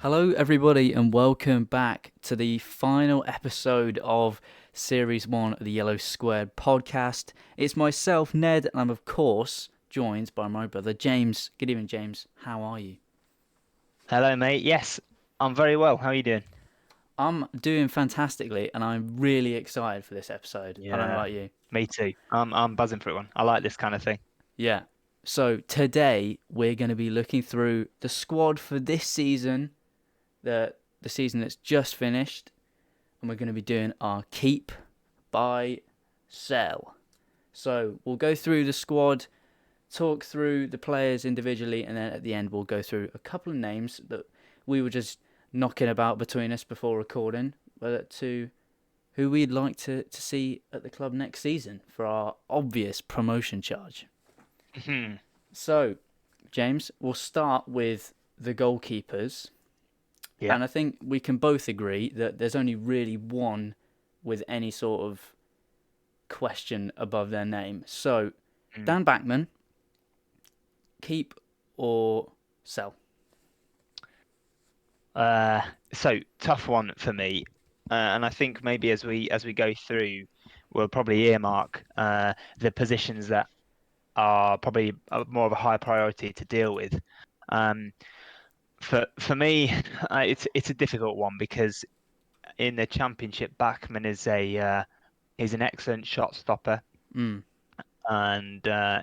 Hello, everybody, and welcome back to the final episode of Series 1 of the Yellow Squared podcast. It's myself, Ned, and I'm, of course, joined by my brother, James. Good evening, James. How are you? Hello, mate. Yes, I'm very well. How are you doing? I'm doing fantastically, and I'm really excited for this episode. I don't know Yeah, about you. me too. I'm buzzing for it one. I like this kind of thing. Yeah. So, today, we're going to be looking through the squad for this season, the season that's just finished, and we're going to be doing our keep, buy, sell. So we'll go through the squad, talk through the players individually, and then at the end we'll go through a couple of names that we were just knocking about between us before recording, but to who we'd like to see at the club next season for our obvious promotion charge. Mhm. So, James, we'll start with the goalkeepers. Yeah. And I think we can both agree that there's only really one with any sort of question above their name. So, Mm. Dan Backman, keep or sell? Uh, so tough one for me, and I think maybe as we go through, we'll probably earmark the positions that are probably more of a high priority to deal with. Um, for me, it's a difficult one because in the Championship, Bachmann is an excellent shot stopper. Mm, and uh,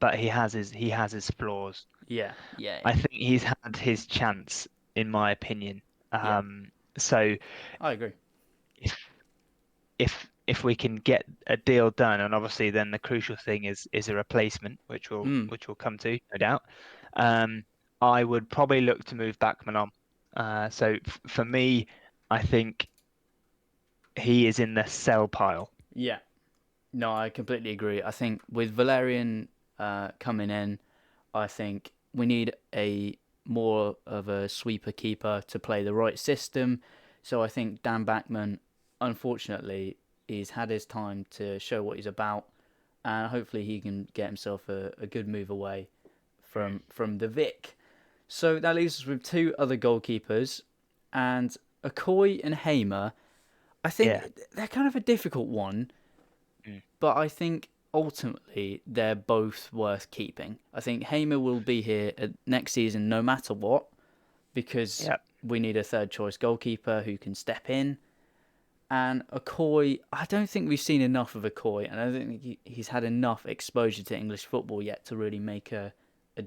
but he has his flaws. yeah, yeah, I think he's had his chance, in my opinion. yeah. So I agree. if if we can get a deal done, and obviously then the crucial thing is a replacement, which we'll Mm, which we'll come to, no doubt. Um, I would probably look to move Backman on. So for me, I think he is in the sell pile. yeah. No, I completely agree. I think with Valerian coming in, I think we need a more of a sweeper keeper to play the right system. So I think Dan Backman, unfortunately, he's had his time to show what he's about, and hopefully he can get himself a good move away Mm. from the Vic. So that leaves us with two other goalkeepers, and Okoye and Hamer. I Yeah. think they're kind of a difficult one, Mm. but I think ultimately they're both worth keeping. I think Hamer will be here next season no matter what, because Yeah. we need a third choice goalkeeper who can step in. And Okoye, I don't think we've seen enough of Okoye, and I don't think he's had enough exposure to English football yet to really make a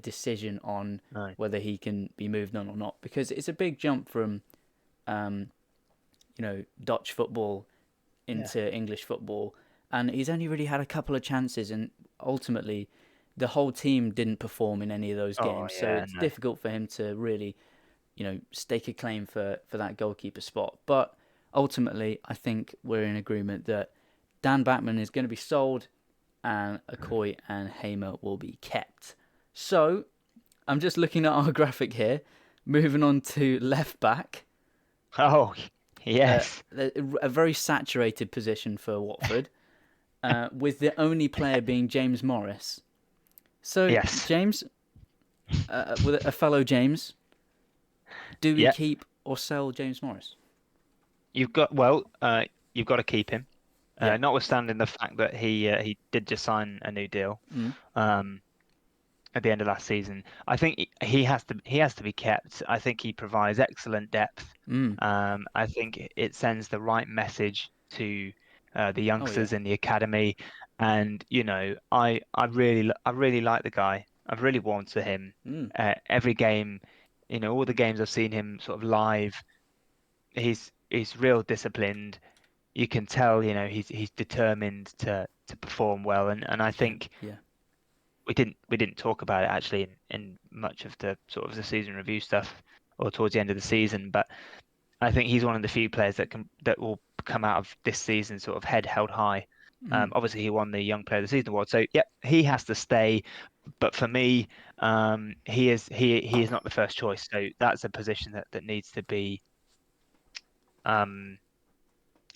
decision on No. whether he can be moved on or not. Because it's a big jump from, um, Dutch football Yeah. into English football, and he's only really had a couple of chances, and ultimately, the whole team didn't perform in any of those Oh games. So yeah. it's No. difficult for him to really stake a claim for that goalkeeper spot. But ultimately, I think we're in agreement that Dan Batman is going to be sold and Okoye and Hamer will be kept. So I'm just looking at our graphic here. Moving on to left back, Oh uh, yes. a very saturated position for Watford, with the only player being James Morris. So, Yes. James, with a fellow James, do we Yeah. keep or sell James Morris? You've got well. You've got to keep him. Yeah. Notwithstanding the fact that he did just sign a new deal. Mm. Um, at the end of last season, I think he has to be kept. I think he provides excellent depth. Mm. I think it sends the right message to the Oh yeah. youngsters in the academy, and I really like the guy. I've really warmed to him. Mm. Every game, all the games I've seen him sort of live, he's real disciplined. You can tell, he's determined to perform well, and I Yeah. think Yeah. we didn't talk about it actually in much of the sort of the season review stuff or towards the end of the season, but I think he's one of the few players that will come out of this season sort of head held high. Mm. Obviously, he won the Young Player of the Season award, so yeah, he has to stay. But for me, he is not the first choice, so that's a position that needs to be um,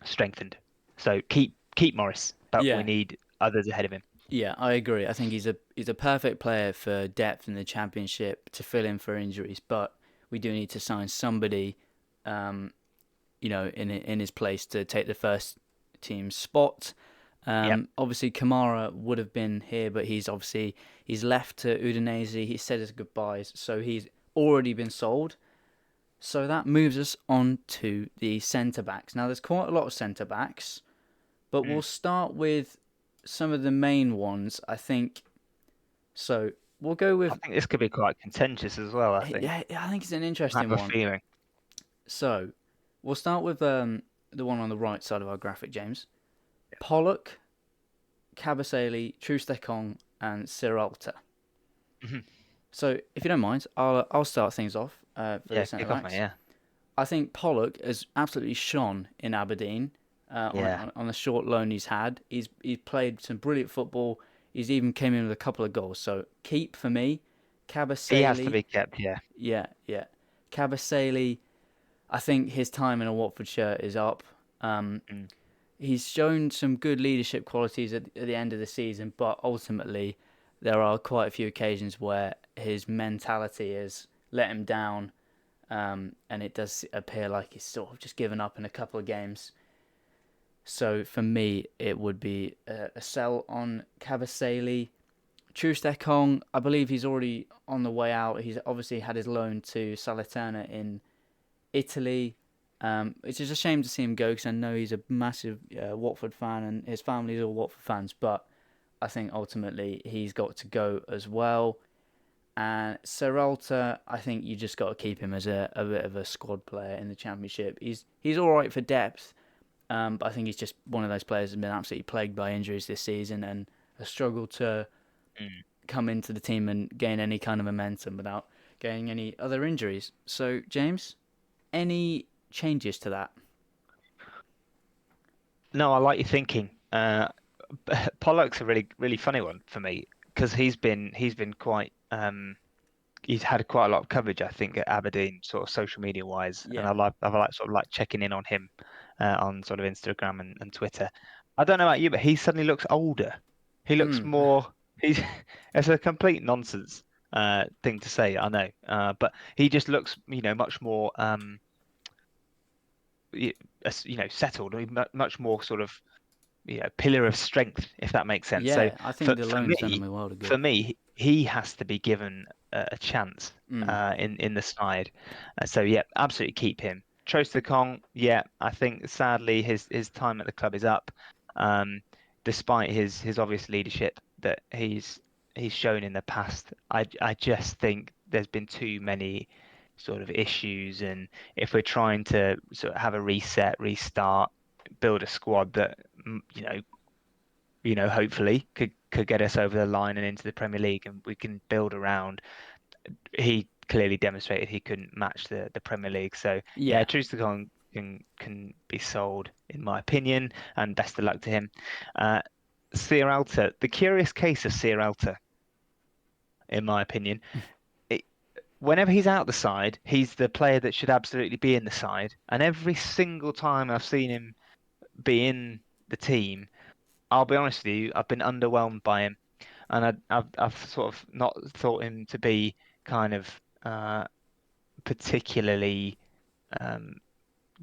strengthened. So keep Morris, but we Yeah. need others ahead of him. Yeah. I agree. I think he's a perfect player for depth in the championship to fill in for injuries, but we do need to sign somebody, um, in his place to take the first team spot. Yep. Obviously, Kamara would have been here, but he's left to Udinese. He said his goodbyes, so he's already been sold. So that moves us on to the centre backs. Now, there's quite a lot of centre backs, but we'll Mm. start with some of the main ones, I think. So we'll go I with, think this could be quite contentious as well. I think. yeah, I think it's an I have interesting a one. feeling. So we'll start with the one on the right side of our graphic, James. Pollock, Kabasele, Trustekong, and Siralta. Mhm. So if you don't mind, I'll start things off for the Yeah, centre kick off, mate. backs. Yeah. I think Pollock has absolutely shone in Aberdeen Yeah. on the short loan he's had. He's played some brilliant football. He's even came in with a couple of goals. So keep for me, He has to Kabasele. be kept. Yeah. Yeah, yeah. Kabasele, I think his time in a Watford shirt is up. Um, Mm. he's shown some good leadership qualities at the end of the season, but ultimately there are quite a few occasions where his mentality has let him down, and it does appear like he's sort of just given up in a couple of games. So for me, it would be a sell on Cavaseli. Trustekong, I believe he's already on the way out. He's obviously had his loan to Salernitana in Italy. It's just a shame to see him go because I know he's a massive Watford fan and his family's all Watford fans. But I think ultimately he's got to go as well. And Seralta, I think you just got to keep him as a bit of a squad player in the Championship. He's all right for depth, but I think he's just one of those players that's been absolutely plagued by injuries this season and has struggled to Mm. come into the team and gain any kind of momentum without getting any other injuries. So, James, any changes to that? No, I like your thinking. Pollock's a really really funny one for me because he's been quite he's had quite a lot of coverage, I think, at Aberdeen, sort of social media wise, and Yeah. I've like sort of like checking in on him on sort of Instagram and Twitter. I don't know about you, but he suddenly looks older. He looks Mm. more. He's it's a complete nonsense thing to say, I know, but he just looks, much more settled, much more sort of pillar of strength, if that makes sense. So Yeah, I for think the for loan's done him me, a world of for good. me, he has to be given a chance Mm. in the side. So yeah, absolutely keep him. Trostekong, yeah, I think sadly his time at the club is up. Um, Despite his obvious leadership that he's shown in the past, I just think there's been too many sort of issues, and if we're trying to sort of have a reset, restart, build a squad that hopefully could get us over the line and into the Premier League, and we can build around. He clearly demonstrated he couldn't match the Premier League. So yeah, Yeah. Troost-Ekong can be sold in my opinion, and best of luck to him. Uh, Sierralta, the curious case of Sierralta, in my opinion. It, Whenever he's out the side, he's the player that should absolutely be in the side, and every single time I've seen him be in the team, I'll be honest with you, I've been underwhelmed by him, and I've sort of not thought him to be kind of particularly um,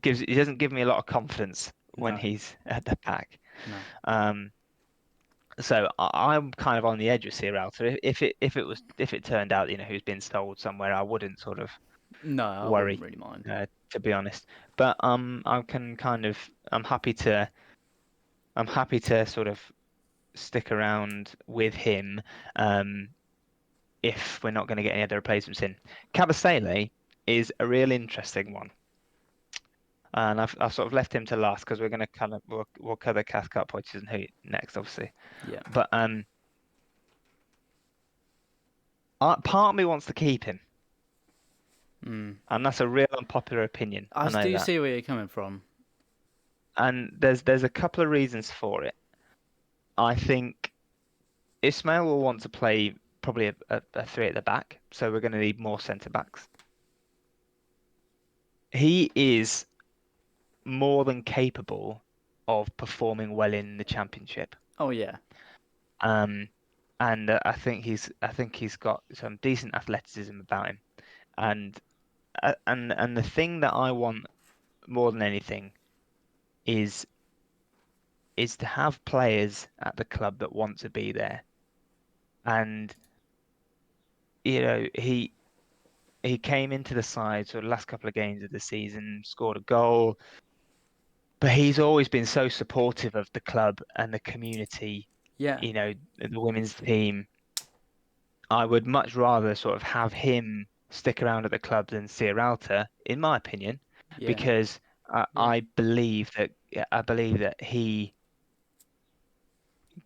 he doesn't give me a lot of confidence when No. he's at the back. No. Um, so I'm kind of on the edge with Sierralta. If it turned out he was being sold somewhere, I wouldn't sort of No, I wouldn't worry, really mind. to be honest. But I can kind of I'm happy to sort of stick around with him. Um, if we're not going to get any other replacements in. Kabasele is a real interesting one, and I've sort of left him to last because we're going to kind of we'll cover Cathcart, Poiters, and who next, obviously. Yeah. But part of me wants to keep him, Mm. and that's a real unpopular opinion. I I know do that, see where you're coming from. and there's a couple of reasons for it. I think Ismail will want to play probably a three at the back, so we're going to need more centre backs. He is more than capable of performing well in the championship. Oh yeah. Um, and I think he's got some decent athleticism about him, and and the thing that I want more than anything is to have players at the club that want to be there. And he came into the side sort of last couple of games of the season, scored a goal, but he's always been so supportive of the club and the community, Yeah, the women's team. I would much rather sort of have him stick around at the club than Sierralta, in my opinion, yeah, because yeah, I believe that he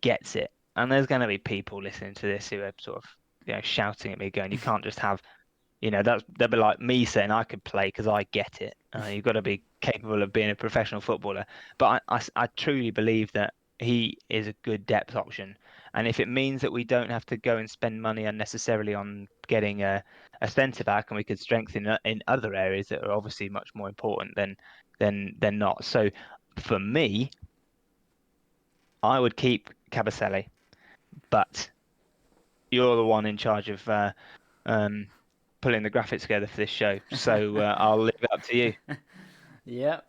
gets it. And there's going to be people listening to this who are sort of shouting at me, going, "You can't just have." That'd be like me saying I could play because I get it. You've got to be capable of being a professional footballer. But I truly believe that he is a good depth option. And if it means that we don't have to go and spend money unnecessarily on getting a centre back, and we could strengthen in other areas that are obviously much more important, then not. So for me, I would keep Cabaselli, but you're the one in charge of um, pulling the graphics together for this show. So I'll leave it up to you. yeah.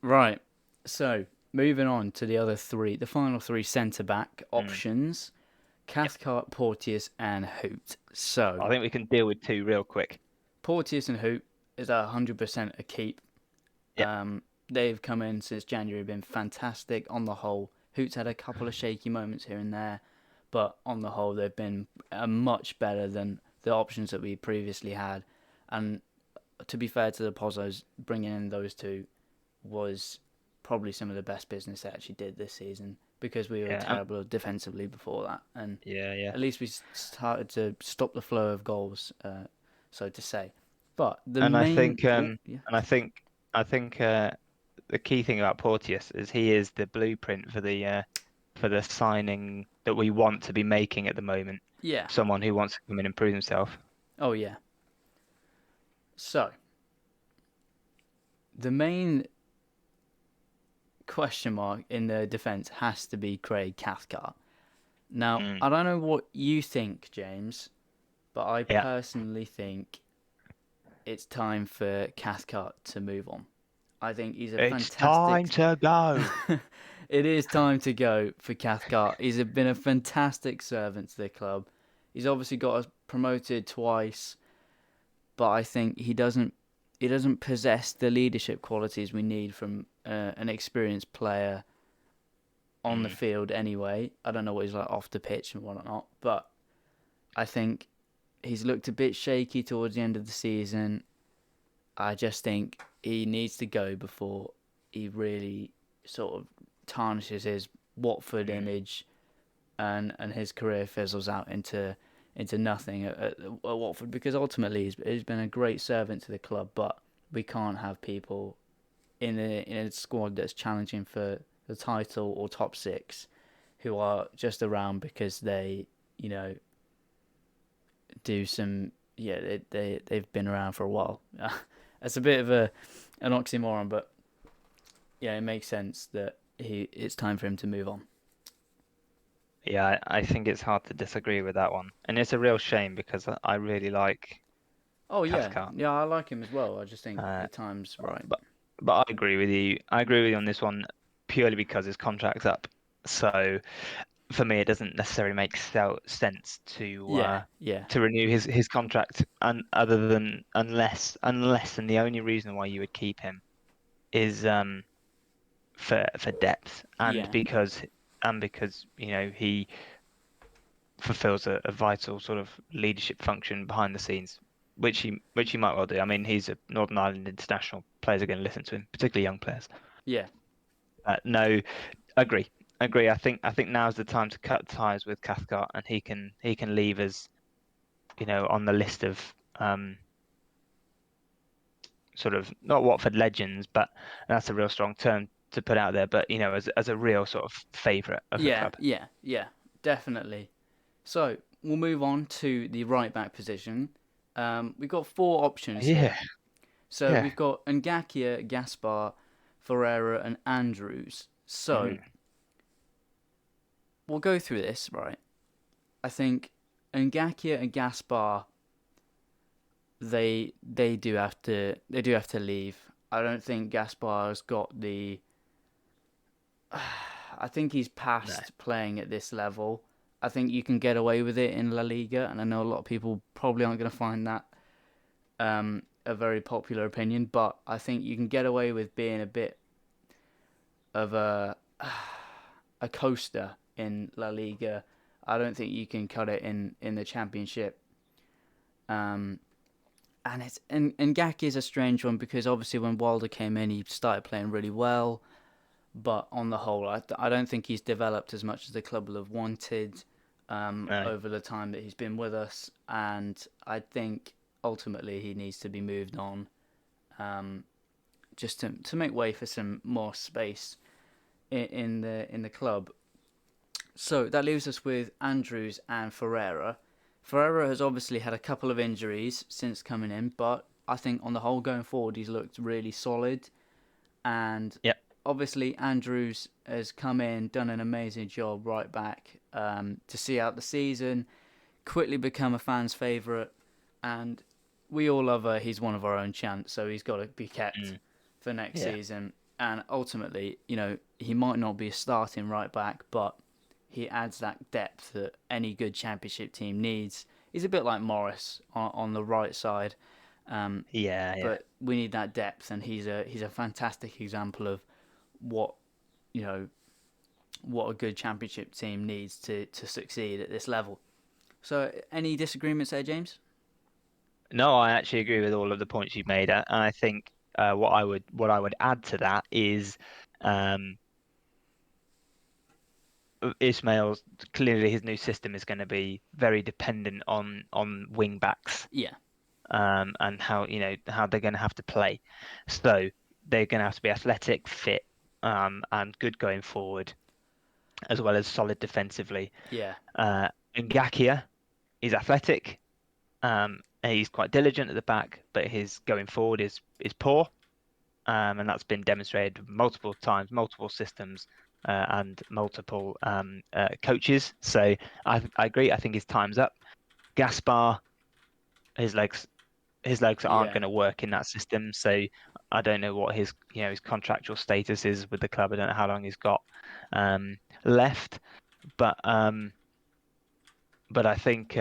Right. So moving on to the final three centre back Mm. options: Yep. Cathcart, Porteous, and Hoot. So I think we can deal with two real quick. Porteous and Hoot is 100% a keep. Yep. They've come in since January, been fantastic on the whole. Hoot's had a couple of shaky moments here and there, but on the whole, they've been much better than the options that we previously had. And to be fair to the Pozzos, bringing in those two was probably some of the best business they actually did this season because we were Yeah. terrible defensively before that. And Yeah. Yeah. at least we started to stop the flow of goals, so to say. But the And I main. think Oh, yeah. and I think the key thing about Porteous is he is the blueprint for the signing that we want to be making at the moment. Yeah. Someone who wants to come in and prove himself. Oh, yeah. So, the main question mark in the defence has to be Craig Cathcart. Now, Mm. I don't know what you think, James, but I Yeah. personally think it's time for Cathcart to move on. I think he's a It's time fantastic. to go. It is time to go for Cathcart. He's been a fantastic servant to the club. He's obviously got us promoted twice, but I think he doesn't possess the leadership qualities we need from an experienced player on the Mm. field anyway. I don't know what he's like off the pitch and whatnot, but I think he's looked a bit shaky towards the end of the season. I just think he needs to go before he really sort of tarnishes his Watford Mm. image and his career fizzles out into nothing at Watford because ultimately he's been a great servant to the club, but we can't have people in a squad that's challenging for the title or top six who are just around because they you know do some they've been around for a while. It's a bit of an oxymoron, but yeah, it makes sense that it's time for him to move on. Yeah, I think it's hard to disagree with that one. And it's a real shame because I really like Oh yeah, Cathcart. yeah, I like him as well. I just think Uh, the time's right. but I agree with you. I agree with you on this one purely because his contract's up. So for me, it doesn't necessarily make sense Yeah, yeah, to renew his contract, and other than unless and the only reason why you would keep him is for depth yeah, and because he fulfills a vital sort of leadership function behind the scenes, which he might well do. I mean, he's a Northern Ireland international. Players are going to listen to him, particularly young players. yeah, No, agree, agree. I think now's the time to cut ties with Cathcart, and he can leave as on the list of sort of not Watford legends, but that's a real strong term to put out there. But as a real sort of favourite of the yeah, club. yeah, yeah, definitely. So we'll move on to the right back position. We've got four options Yeah, here. So yeah. we've got Ngakia, Gaspar, Ferreira, and Andrews. So Mm. we'll go through this, right? I think Ngakia and Gaspar they do have to leave. I don't think Gaspar's got the. I think he's No. past playing at this level. I think you can get away with it in La Liga, and I know a lot of people probably aren't going to find that a very popular opinion, but I think you can get away with being a bit of a coaster in La Liga. I don't think you can cut it in the Championship. Um, and Gak is a strange one because obviously when Wilder came in, he started playing really well, but on the whole, I don't think he's developed as much as the club will have wanted No. over the time that he's been with us, and I think ultimately he needs to be moved on, um, just to make way for some more space in the club. So that leaves us with Andrews and Ferreira. Ferreira has obviously had a couple of injuries since coming in, but I think on the whole going forward he's looked really solid. And Yep. obviously Andrews has come in, done an amazing job right back to see out the season, quickly become a fan's favourite, and we all love her. He's one of our own chants, so he's got to be kept Mm. for next Yeah. season. And ultimately, he might not be a starting right back, but he adds that depth that any good championship team needs. He's a bit like Morris on the right side, Yeah. Yeah. but we need that depth, and he's a fantastic example of what you know what a good championship team needs to succeed at this level. So, any disagreements there, James? No, I actually agree with all of the points you've made, and I think what I would add to that is um, Ismail's clearly his new system is going to be very dependent on wing backs, Yeah, and how how they're going to have to play. So they're going to have to be athletic, fit, and good going forward, as well as solid defensively. yeah, Ngakia is athletic. And he's quite diligent at the back, but his going forward is poor. And that's been demonstrated multiple times, multiple systems, and multiple coaches. So I agree. I think his time's up. Gaspar, his legs his legs aren't yeah. going to work in that system. So I don't know what his contractual status is with the club. I don't know how long he's got left, but um, but I think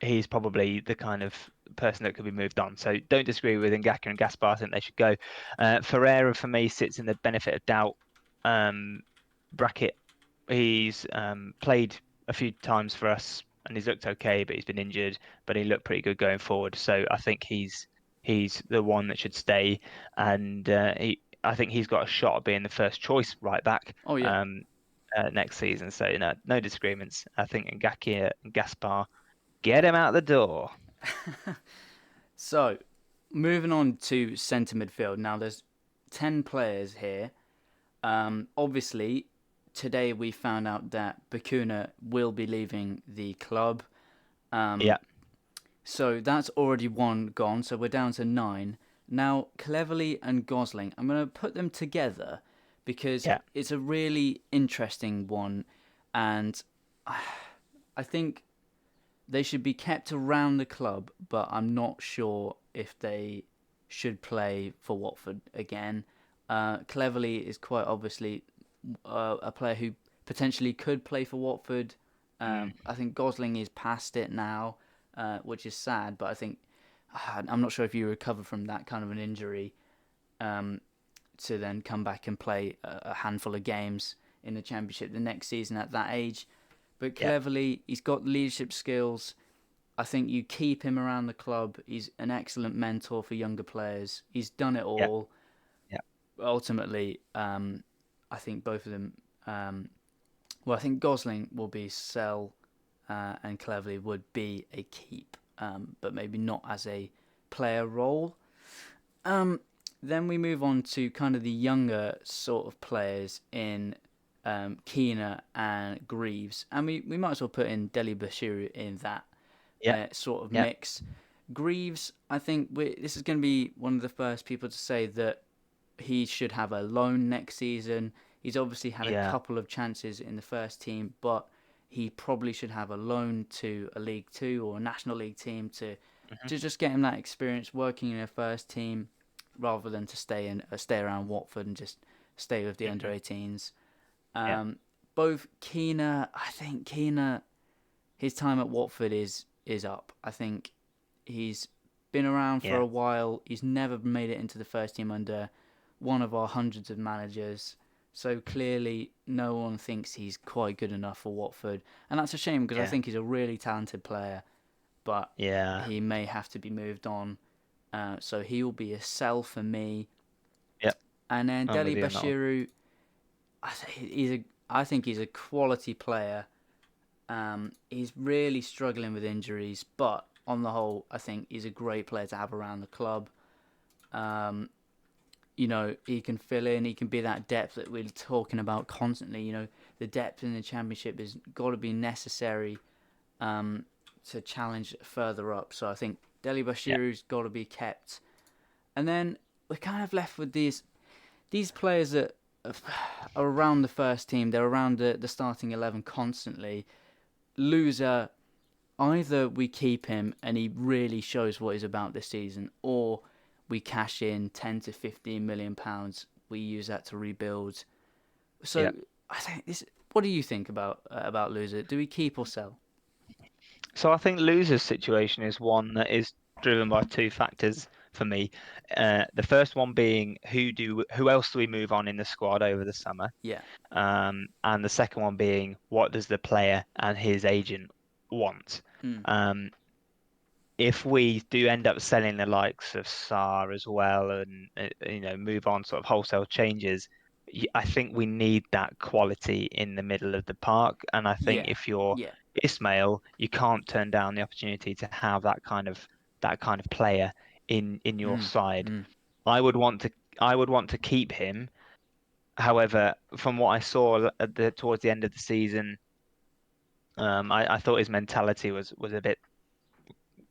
he's probably the kind of person that could be moved on. So don't disagree with Ngaka and Gaspar. I think they should go. Ferreira for me sits in the benefit of doubt bracket. He's played a few times for us and he's looked okay, but he's been injured. But he looked pretty good going forward. So I think he's the one that should stay, and I think he's got a shot at being the first choice right back Oh yeah. next season. So no disagreements. I think Ngaki and Gaspar. Get him out the door. So, moving on to centre midfield. Now, there's 10 players here. Obviously, today we found out that Bakuna will be leaving the club. Yeah, So that's already one gone. So we're down to 9. Now, Cleverly and Gosling, I'm going to put them together because yeah, it's a really interesting one. And I think they should be kept around the club, but I'm not sure if they should play for Watford again. Cleverly is quite obviously a player who potentially could play for Watford. mm, I think Gosling is past it now, which is sad. But I think I'm not sure if you recover from that kind of an injury um, to then come back and play a handful of games in the Championship the next season at that age. But yeah, Cleverly, he's got leadership skills. I think you keep him around the club. He's an excellent mentor for younger players. He's done it yeah, all. yeah, Ultimately, I think both of them. Well, I think Gosling will be sell, and Cleverly would be a keep, but maybe not as a player role. Um, then we move on to kind of the younger sort of players in Keena and Greaves, and we might as well put in Deli Bashiru in that yeah, sort of yeah, mix. Greaves, I think this is going to be one of the first people to say that he should have a loan next season. He's obviously had a yeah, couple of chances in the first team, but he probably should have a loan to a League Two or a National League team to Hmm. to just get him that experience working in a first team, rather than to stay around Watford and just stay with the under Hmm. 18s. Yeah. Both Keena, I think Keena, his time at Watford is up. I think he's been around for Yeah. a while. He's never made it into the first team under one of our hundreds of managers. So clearly, no one thinks he's quite good enough for Watford, and that's a shame because I Yeah. think he's a really talented player. But Yeah. he may have to be moved on. So he will be a sell for me. Yep. And then I'm Deli with you on that one. Bashiru, I think he's a quality player. He's really struggling with injuries, but on the whole, I think he's a great player to have around the club. Um, he can fill in. He can be that depth that we're talking about constantly. The depth in the championship has got to be necessary to challenge further up. So I think Deli Yeah. Bashiru's got to be kept. And then we're kind of left with these players that are around the first team. They're around the starting 11 constantly. Loser, either we keep him and he really shows what he's about this season, or we cash in 10 to 15 million pounds. We use that to rebuild. Yeah. So I think this. What do you think about Loser? Do we keep or sell? So I think loser's situation is one that is driven by two factors for me. The first one being who else do we move on in the squad over the summer? Yeah. And the second one being what does the player and his agent want? Mm. Um, if we do end up selling the likes of Saar as well, and move on sort of wholesale changes, I think we need that quality in the middle of the park. And I think Yeah. if you're Yeah. Ismail, you can't turn down the opportunity to have that kind of player in your Mm. side. Mm. I would want to I would want to keep him. However, from what I saw towards the end of the season, I thought his mentality was a bit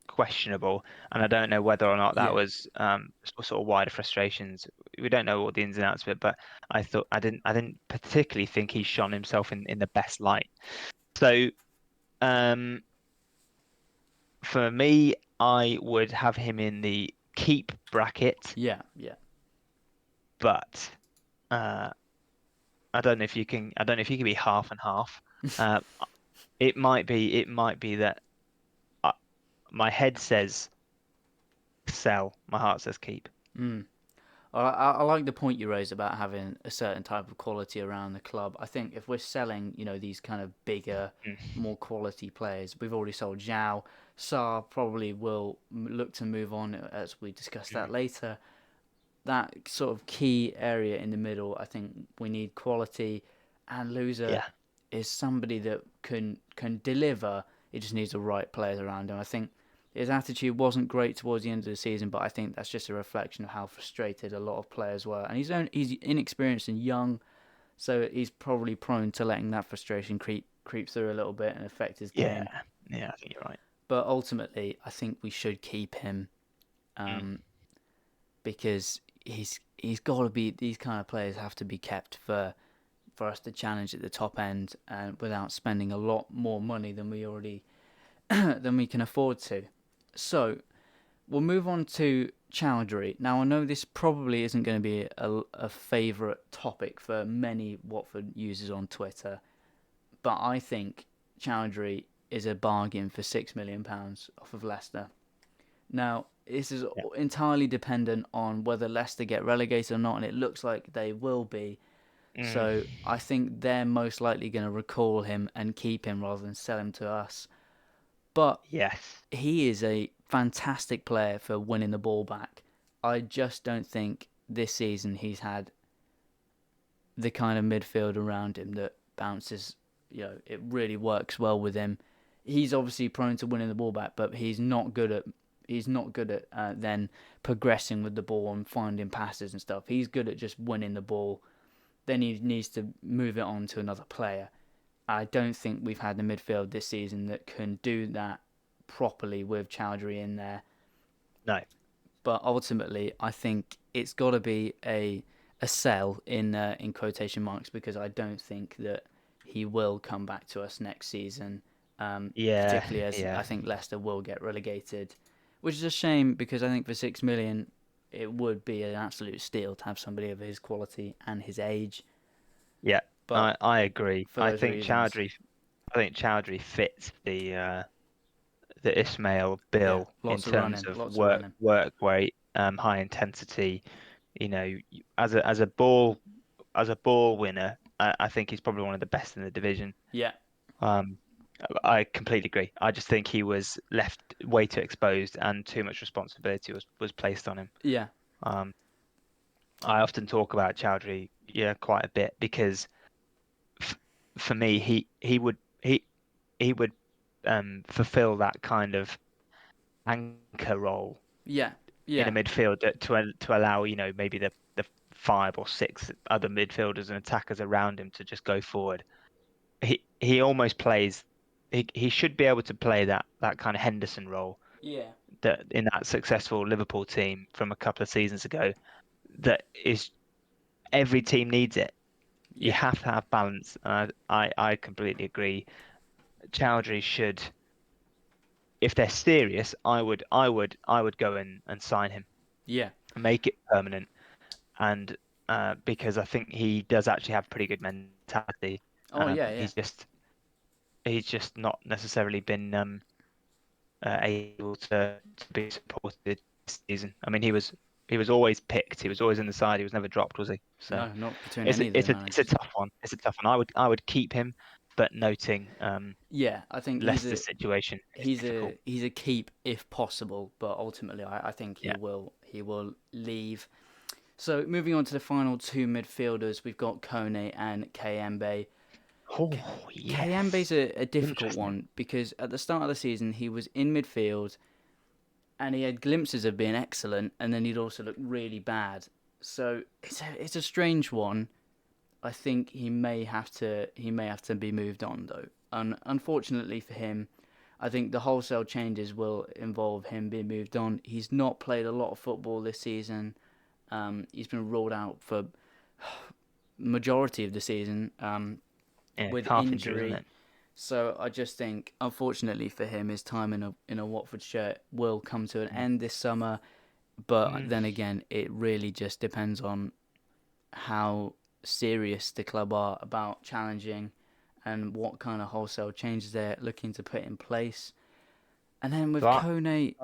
questionable, and I don't know whether or not that Yeah. was sort of wider frustrations. We don't know all the ins and outs of it, but I didn't particularly think he shone himself in the best light. So um, for me, I would have him in the keep bracket, Yeah. Yeah. but uh, I don't know if you can be half and half. Uh, it might be that uh, my head says sell, my heart says keep. Mm. I like the point you raised about having a certain type of quality around the club. I think if we're selling, these kind of bigger, Mm. more quality players, we've already sold Zhao. Saar probably will look to move on as we discuss that Mhm. later. That sort of key area in the middle, I think we need quality, and Loser Yeah, is somebody that can deliver. It just needs the right players around him. I think his attitude wasn't great towards the end of the season, but I think that's just a reflection of how frustrated a lot of players were. And he's inexperienced and young, so he's probably prone to letting that frustration creep through a little bit and affect his yeah, game. yeah. I think you're right. But ultimately, I think we should keep him, Mm. um, because he's got to be. These kind of players have to be kept for us to challenge at the top end, and without spending a lot more money than we already than we can afford to. So we'll move on to Chowdhury. Now I know this probably isn't going to be a favourite topic for many Watford users on Twitter, but I think Chowdhury is a bargain for £6 million off of Leicester. Now this is Yeah, entirely dependent on whether Leicester get relegated or not, and it looks like they will be. mm. So I think they're most likely going to recall him and keep him rather than sell him to us. But Yes, he is a fantastic player for winning the ball back. I just don't think this season he's had the kind of midfield around him that bounces. It really works well with him. He's obviously prone to winning the ball back, but he's not good at then progressing with the ball and finding passes and stuff. He's good at just winning the ball. Then he needs to move it on to another player. I don't think we've had the midfield this season that can do that properly with Chowdhury in there. no, But ultimately, I think it's got to be a sell in quotation marks, because I don't think that he will come back to us next season. yeah, Particularly as yeah, I think Leicester will get relegated. which is a shame because I think for 6 million, it would be an absolute steal to have somebody of his quality and his age. Yeah, But I agree. for those reasons, I think Chowdhury fits the Ismail yeah, bill in lots of terms running, of lots of running. work rate, high intensity. As a ball winner, I think he's probably one of the best in the division. Yeah, Um, I completely agree. I just think he was left way too exposed and too much responsibility was placed on him. yeah, Um, I often talk about Chowdhury, yeah, quite a bit because f for me, he would fulfill that kind of anchor role yeah, in a yeah, midfield to allow, maybe the five or six other midfielders and attackers around him to just go forward. He almost plays. He should be able to play that kind of Henderson role yeah, that in that successful Liverpool team from a couple of seasons ago. That is every team needs it. You yeah, have to have balance. And I completely agree. Chowdhury should, if they're serious, I would go and sign him yeah. and make it permanent. And because I think he does actually have pretty good mentality. Oh yeah, yeah. He's just not necessarily been able to be supported this season. I mean, he was always picked. He was always in the side. He was never dropped, was he? So No, not between it's a, any of the it's a it's a managers. tough one. It's a tough one. I would keep him, but noting Yeah, I think Leicester's situation is difficult. he's a keep if possible, but ultimately I think Yeah. he will leave. So moving on to the final two midfielders, we've got Kone and Kayembe. Oh Kayembe's yes, a difficult interesting. one because at the start of the season he was in midfield and he had glimpses of being excellent, and then he'd also look really bad. So it's a strange one. I think he may have to be moved on though. And unfortunately for him, I think the wholesale changes will involve him being moved on. He's not played a lot of football this season. He's been ruled out for majority of the season Yeah, with calf injury, isn't injury. it? So I just think, unfortunately for him, his time in a Watford shirt will come to an Mm. end this summer. But Mm. then again, it really just depends on how serious the club are about challenging and what kind of wholesale changes they're looking to put in place. And then So with Kone,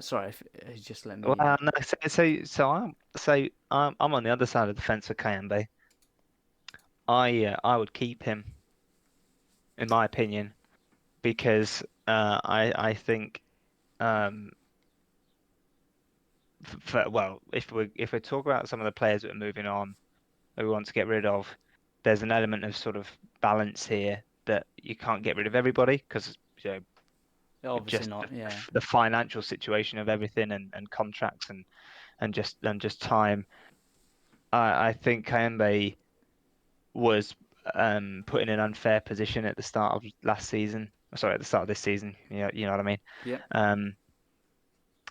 sorry, just let me. well, no, so I'm on the other side of the fence with Kayembe. I would keep him, in my opinion, because I think um well, if we talk about some of the players that are moving on that we want to get rid of, there's an element of sort of balance here that you can't get rid of everybody because Obviously just not. Yeah, the financial situation of everything and contracts and just time. I think Kayembe was put in an unfair position at the start of last season. Sorry, at the start of this season. You know what I mean. yeah, Um,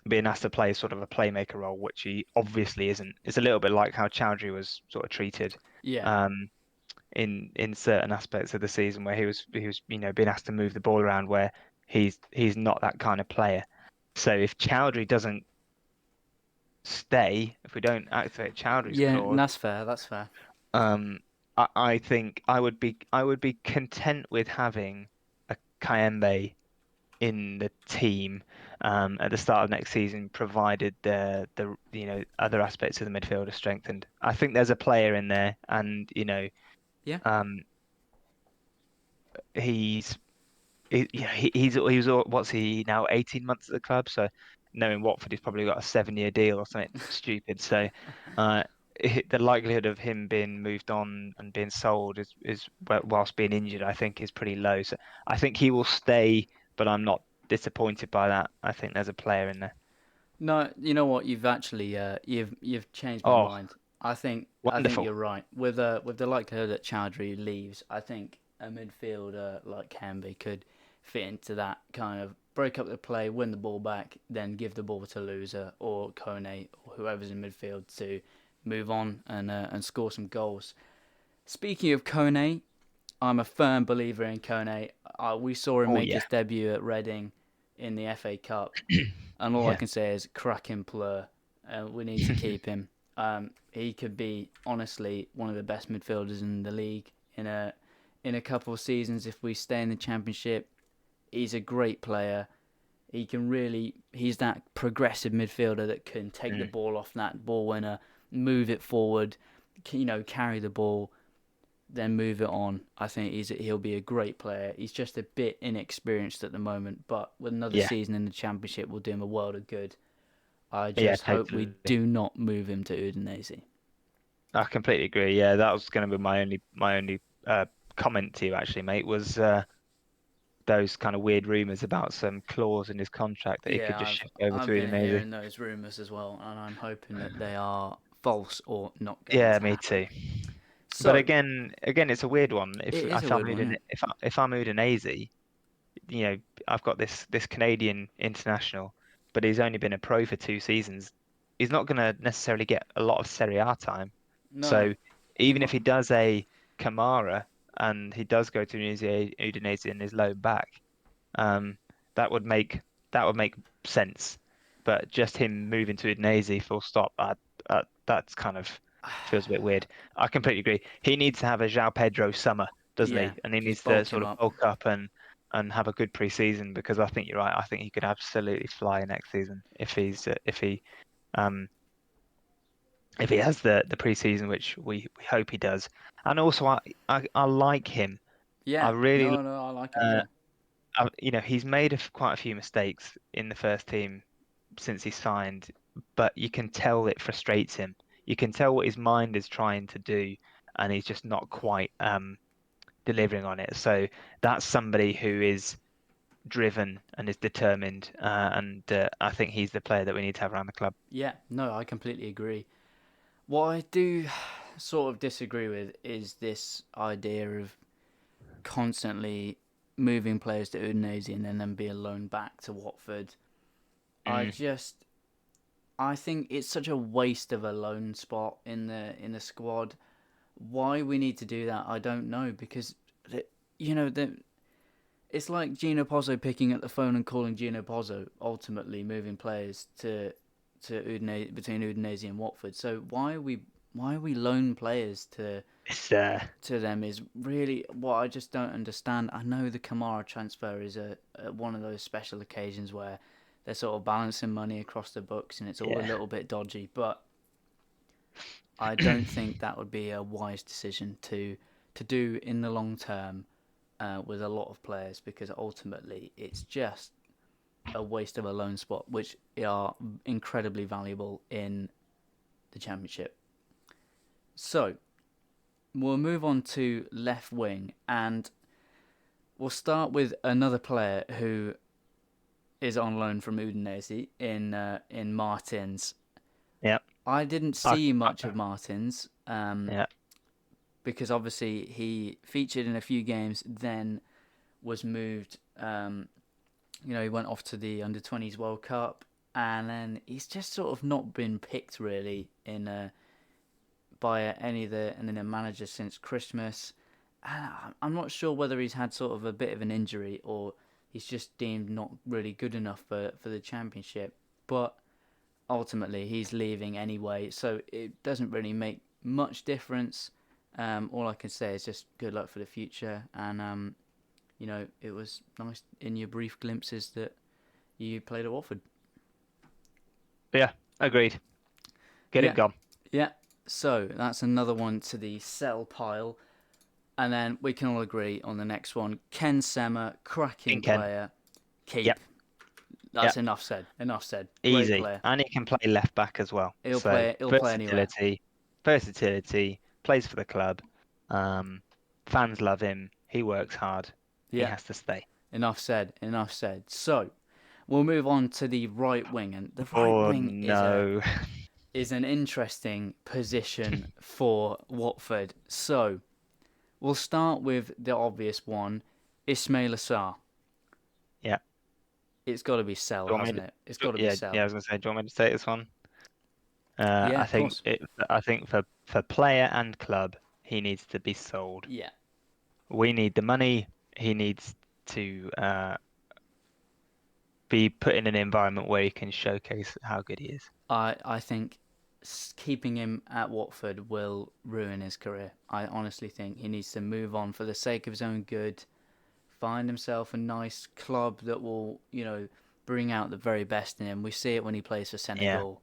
Being asked to play sort of a playmaker role, which he obviously isn't. It's a little bit like how Chowdhury was sort of treated yeah, um, in certain aspects of the season, where he was being asked to move the ball around, where he's not that kind of player. So if Chowdhury doesn't stay, if we don't activate Chowdhury's yeah. clause, That's fair. That's fair. um, I think I would be content with having a Kayembe in the team at the start of next season, provided the other aspects of the midfield are strengthened. I think there's a player in there, and Yeah, um, he's he's what's he now 18 months at the club, so knowing Watford, he's probably got a 7-year deal or something stupid. So uh, the likelihood of him being moved on and being sold is whilst being injured, I think is pretty low. So I think he will stay, but I'm not disappointed by that. I think there's a player in there. no, you know what? You've actually you've changed my Oh, mind. I think wonderful. you're right. With the likelihood that Chowdhury leaves, I think a midfielder like Canby could fit into that kind of break up the play, win the ball back, then give the ball to loser or Kone or whoever's in midfield to move on and score some goals. Speaking of Kone, I'm a firm believer in Kone. We saw him Oh make yeah. his debut at Reading in the FA Cup. And all I Yeah. can say is cracking player. We need to keep him. He could be honestly one of the best midfielders in the league in a couple of seasons if we stay in the championship. He's a great player. He's that progressive midfielder that can take the Mm. ball off that ball winner, move it forward, carry the ball, then move it on. I think he'll be a great player. He's just a bit inexperienced at the moment, but with another Yeah. season in the championship will do him a world of good. I Yeah, just hope we totally. do not move him to Udinese. I completely agree. Yeah, that was going to be my only comment to you actually, mate, was those kind of weird rumors about some clause in his contract that he could Yeah, just I've shift over to I've been Udinese. hearing those rumours as well, and I'm hoping that they are false or not going Yeah, to me happen. too. But So again, it's a weird one. it is a weird one, yeah. If I'm Udinese, you know, I've got this Canadian international, but he's only been a pro for 2 seasons. He's not going to necessarily get a lot of Serie A time. No, So he even if might. he does a Kamara and he does go to Udinese and is loaned back, um, that would make that would make sense. But just him moving to Udinese full stop, that's kind of feels a bit weird. I completely agree. He needs to have a João Pedro summer, doesn't Yeah, he? And he just needs to bulk him sort of up. bulk up and have a good pre-season because I think you're right. I think he could absolutely fly next season um if he has the pre-season, which we hope he does. And also, I like him. I Yeah, really, no, I like him as uh, well. he's made quite a few mistakes in the first team since he signed, but you can tell it frustrates him. You can tell what his mind is trying to do, and he's just not quite delivering on it. So that's somebody who is driven and is determined, and I think he's the player that we need to have around the club. Yeah, no, I completely agree. What I do sort of disagree with is this idea of constantly moving players to Udinese and then them being loaned back to Watford. I Mm, just I think it's such a waste of a loan spot in the squad. Why we need to do that, I don't know because you know the it's like Gino Pozzo picking up the phone and calling Gino Pozzo, ultimately moving players to Udinese, between Udinese and Watford. So why are we loan players it's to them is really what I just don't understand. I know the Kamara transfer is a one of those special occasions where they're sort of balancing money across the books and it's all a yeah. little bit dodgy, but I don't think that would be a wise decision to do in the long term with a lot of players because ultimately it's just a waste of a loan spot, which are incredibly valuable in the championship. So we'll move on to left wing, and we'll start with another player who is on loan from Udinese in Martins. Yeah. I didn't I, see much I, of Martins yeah. because obviously he featured in a few games, then was moved. He went off to the under 20s World Cup, and then he's just sort of not been picked really in by any of the managers since Christmas. And I'm not sure whether he's had sort of a bit of an injury or he's just deemed not really good enough for the championship. But ultimately, he's leaving anyway, so it doesn't really make much difference. All I can say is just good luck for the future, and it was nice in your brief glimpses that you played at Watford. Yeah. Agreed. Get him Yeah, gone. yeah. So that's another one to the sell pile. And then we can all agree on the next one. Ken Sema, cracking In Ken. player. Keep. Yep. That's Yep. enough said. Enough said. Great Easy. player. And he can play left back as well. He'll So play. He'll play anywhere. versatility, plays for the club. Um, fans love him. He works hard. He Yeah. has to stay. Enough said. Enough said. So we'll move on to the right wing, and the right Oh wing no. is an interesting position for Watford. So we'll start with the obvious one, Ismail Assar. Yeah. It's got to be sell, Do you want hasn't me it? It's to, got to be yeah, sell. yeah, I was gonna say, do you want me to take this one? Yeah, I of think course. for player and club, he needs to be sold. Yeah. We need the money. He needs to be put in an environment where he can showcase how good he is. I think keeping him at Watford will ruin his career. I honestly think he needs to move on for the sake of his own good, find himself a nice club that will, bring out the very best in him. We see it when he plays for Yeah. Senegal,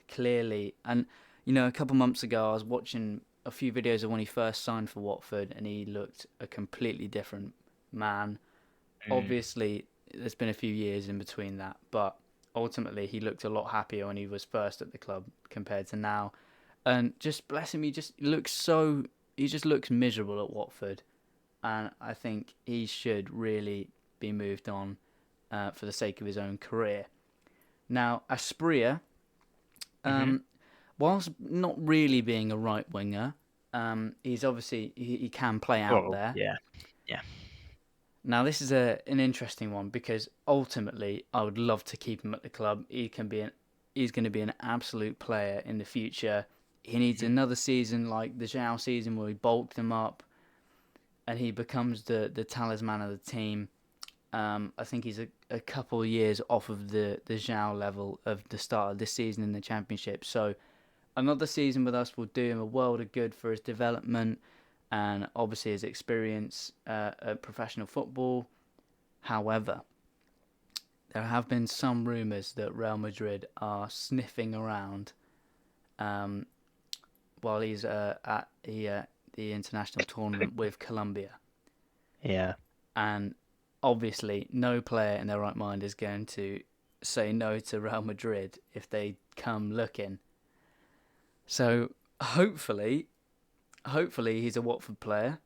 clearly. And, a couple months ago, I was watching a few videos of when he first signed for Watford, and he looked a completely different man. Mm. Obviously, there's been a few years in between that, but ultimately, he looked a lot happier when he was first at the club compared to now. And just bless him, he just looks miserable at Watford, and I think he should really be moved on for the sake of his own career. Now, Aspria, Hmm. whilst not really being a right winger, he's obviously he can play out Well, there. yeah. Yeah. Now, this is an interesting one because ultimately, I would love to keep him at the club. He's going to be an absolute player in the future. He needs Mhm. another season like the Zhao season where he bulked him up and he becomes the talisman of the team. I think he's a couple of years off of the Zhao level of the start of this season in the Championship. So another season with us will do him a world of good for his development and obviously his experience at professional football. However, there have been some rumours that Real Madrid are sniffing around um, while he's at the international tournament with Colombia. Yeah. And obviously, no player in their right mind is going to say no to Real Madrid if they come looking. So hopefully he's a Watford player,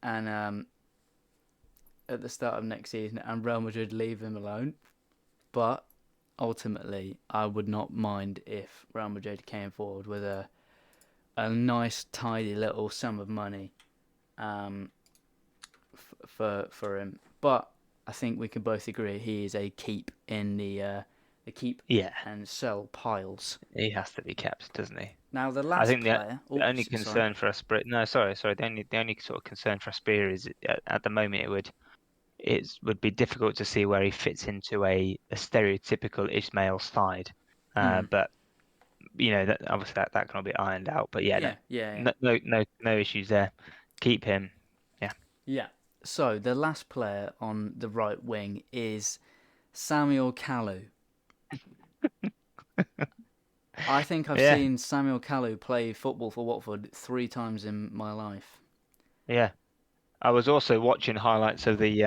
and at the start of next season, and Real Madrid leave him alone. But ultimately, I would not mind if Real Madrid came forward with a nice, tidy little sum of money um, for him. But I think we can both agree he is a keep in the keep Yeah. and sell piles. He has to be kept, doesn't he? Now the I last think player. the Oh, only sorry. concern for us, no, sorry. The only sort of concern for Aspear is at the moment it would be difficult to see where he fits into a stereotypical Ismail side. Mm. But that obviously that can all be ironed out. But yeah, no, Yeah, yeah, yeah, no, no, no, no issues there. Keep him. Yeah, yeah. So the last player on the right wing is Samuel Kalu. I think I've yeah, seen Samuel Kalu play football for Watford 3 times in my life. yeah. I was also watching highlights of the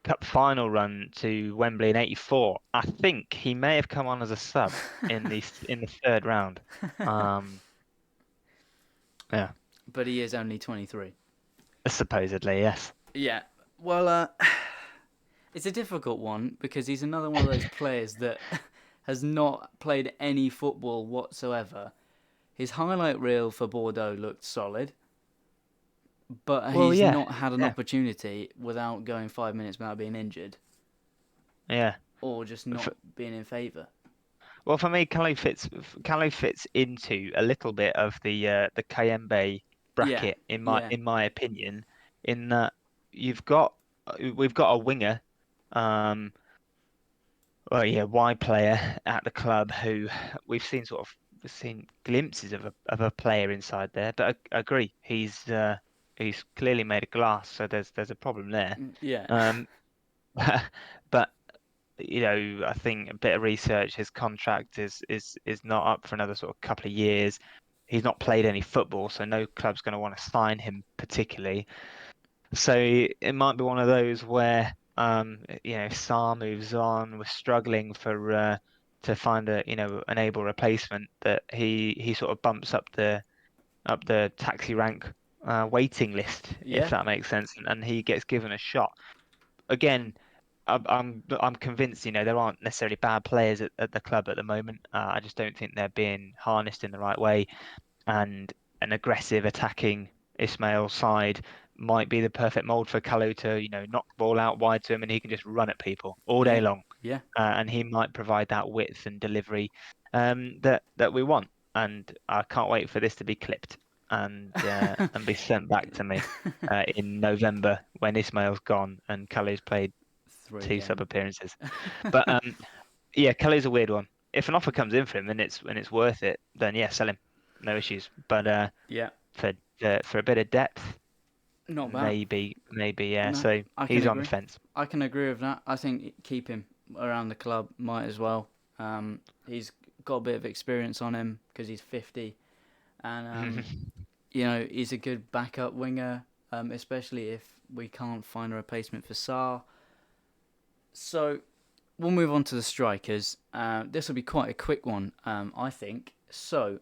cup final run to Wembley in '84. I think he may have come on as a sub in the third round. Um, yeah, But he is only 23. supposedly, yes. Yeah. Well, it's a difficult one because he's another one of those players that has not played any football whatsoever. His highlight reel for Bordeaux looked solid, but Well, he's yeah, not had an yeah, opportunity without going 5 minutes without being injured yeah. or just not F being in favour. Well, for me, Calais fits into a little bit of the Kayembe Yeah, bracket in my yeah, in my opinion, in that you've got we've got a winger, um, well, yeah, wide player at the club who we've seen glimpses of a player inside there, but I agree he's clearly made of glass, so there's a problem there. yeah, Um, but I think a bit of research, his contract is not up for another sort of couple of years. He's not played any football, so no club's going to want to sign him particularly. So it might be one of those where, if Sarr moves on, we're struggling to find an able replacement, that he sort of bumps up the taxi rank waiting list, if yeah, that makes sense, and he gets given a shot. Again, I'm convinced, there aren't necessarily bad players at the club at the moment. I just don't think they're being harnessed in the right way, and an aggressive attacking Ismail side might be the perfect mold for Kalu to, knock the ball out wide to him and he can just run at people all day yeah, long. yeah. And he might provide that width and delivery that we want. And I can't wait for this to be clipped and be sent back to me in November when Ismail's gone and Kalu's played three 2 sub again. appearances. But yeah, Kelly's a weird one. If an offer comes in for him and it's worth it, then yeah, sell him, no issues. But Yeah, for for a bit of depth, not bad. maybe yeah. No, So I can he's on the agree. fence. I can agree with that. I think keep him around the club, might as well. He's got a bit of experience on him because he's 50, and he's a good backup winger, especially if we can't find a replacement for Sarr. So we'll move on to the strikers. This will be quite a quick one, I think. So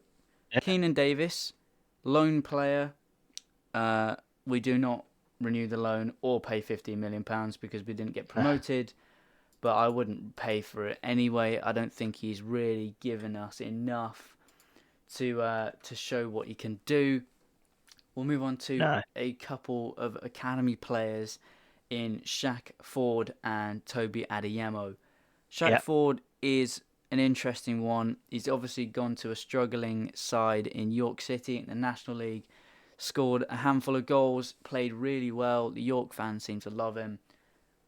Yeah. Keenan Davis, loan player. We do not renew the loan or pay £15 million because we didn't get promoted. But I wouldn't pay for it anyway. I don't think he's really given us enough to show what he can do. We'll move on to No. a couple of academy players in Shaq Ford and Toby Adeyemo. Shaq Yeah. Ford is an interesting one. He's obviously gone to a struggling side in York City in the National League, scored a handful of goals, played really well. The York fans seem to love him.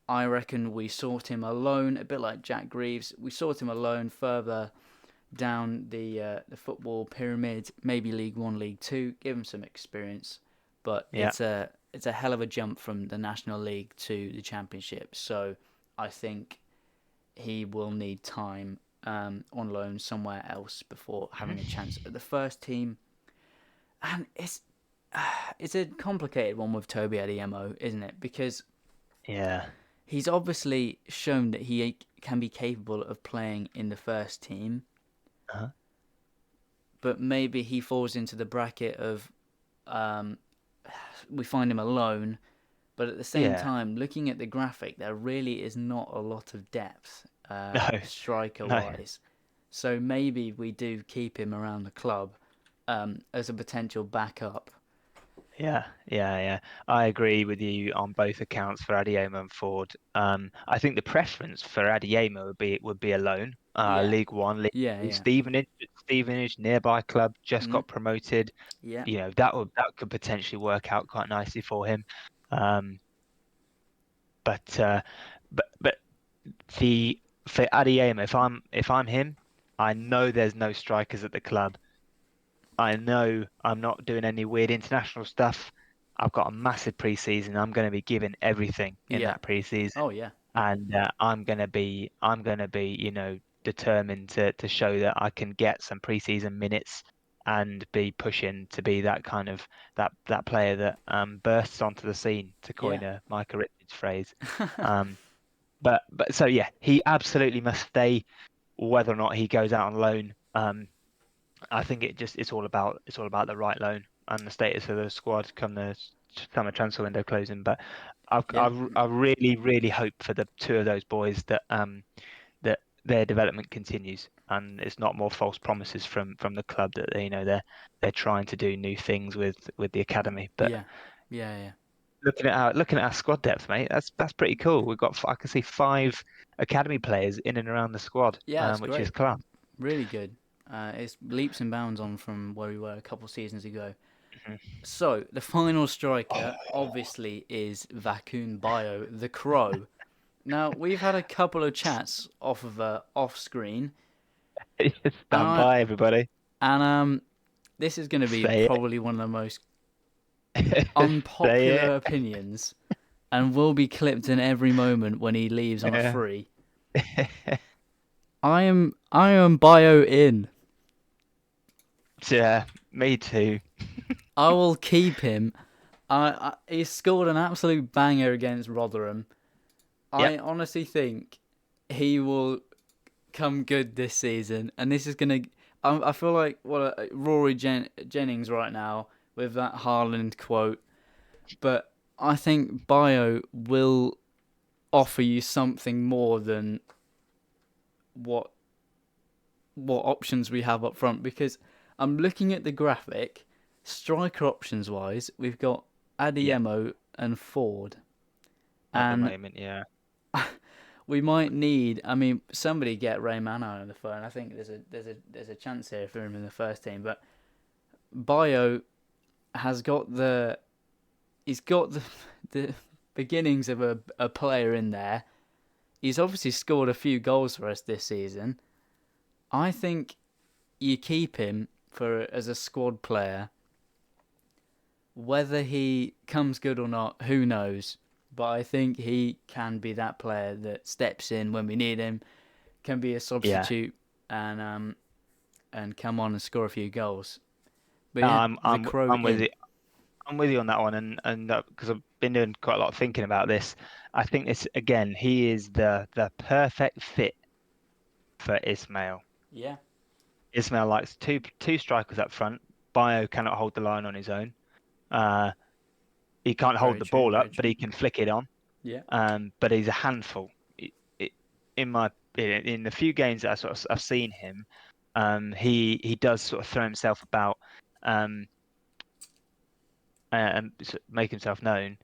I reckon we sort him alone, a bit like Jack Greaves. We sort him alone further down the football pyramid, maybe League One, League Two. Give him some experience, but Yeah. it's a hell of a jump from the National League to the Championship. So I think he will need time on loan somewhere else before having a chance at the first team. And it's a complicated one with Toby Adeyemo, isn't it? Because Yeah. he's obviously shown that he can be capable of playing in the first team, Uh-huh. but maybe he falls into the bracket of we find him alone. But at the same Yeah. time, looking at the graphic, there really is not a lot of depth No. striker No. wise. So maybe we do keep him around the club as a potential backup. Yeah, yeah. I agree with you on both accounts for Adioma and Ford. I think the preference for Adioma would be a loan. Yeah, League One, League yeah, Two, yeah, Stevenage, nearby club, just mm, got promoted. yeah, That could potentially work out quite nicely for him. Um, but but the for Adioma, if I'm him, I know there's no strikers at the club. I know I'm not doing any weird international stuff. I've got a massive preseason. I'm going to be giving everything in yeah. that preseason, Oh yeah, and I'm going to be determined to show that I can get some preseason minutes and be pushing to be that kind of that player that bursts onto the scene, to yeah, coin a Micah Richards phrase. Um, but so yeah, he absolutely must stay, whether or not he goes out on loan. I think it's all about the right loan and the status of the squad come the summer transfer window closing. But yeah, I really hope for the two of those boys that their development continues and it's not more false promises from the club that they're trying to do new things with the academy. But yeah, yeah, yeah. looking at our squad depth, mate, that's pretty cool. I can see 5 academy players in and around the squad, Yeah, it's which is great. class. Really good. It's leaps and bounds on from where we were a couple seasons ago. Mhm. So the final striker Oh. obviously is Vakun Bio, the Crow. Now we've had a couple of chats off screen, and Stand by, everybody. this is going to be Say probably one of the most it. Say unpopular it. opinions, and will be clipped in every moment when he leaves on a Yeah. free. I am Bio in. Yeah, me too. I will keep him. He scored an absolute banger against Rotherham. Yep. I honestly think he will come good this season, and this is gonna. I feel like Rory Jennings right now with that Haaland quote, but I think Bio will offer you something more than what options we have up front, because I'm looking at the graphic. Striker options wise, we've got Yeah. Adiemo and Ford, At the and moment, yeah. we might need. I mean, somebody get Ray Mano on the phone. I think there's a chance here for him in the first team. But Bio has got he's got the beginnings of a player in there. He's obviously scored a few goals for us this season. I think you keep him for as a squad player. Whether he comes good or not, who knows? But I think he can be that player that steps in when we need him, can be a Yeah. substitute, and come on and score a few goals. But No, yeah, I'm the I'm Crow I'm with in. you. I'm with you on that one, and because I've been doing quite a lot of thinking about this. I think this again. He is the perfect fit for Ismail. Yeah, Ismail likes two strikers up front. Bio cannot hold the line on his own. Uh, he can't hold very the true, ball up, very but true. he can flick it on. Yeah, But he's a handful. I- In my in the few games that I've seen him, he does sort of throw himself about, um, and make himself known,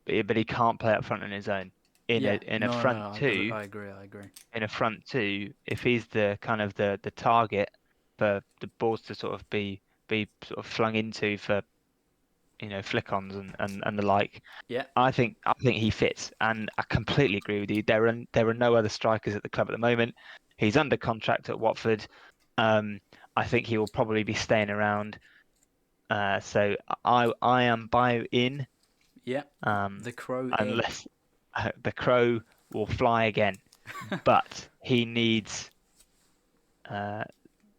but he can't play up front on his own. yeah. In a No, front no, I agree. two, I agree. I agree. in a front two, if he's the kind of the target for the balls to sort of be sort of flung into for flick-ons and the like. Yeah, I think he fits, and I completely agree with you. There are no other strikers at the club at the moment. He's under contract at Watford. Um, I think he will probably be staying around. So I am bio in, yeah. um, The Crow in. unless the crow will fly again. But he needs uh,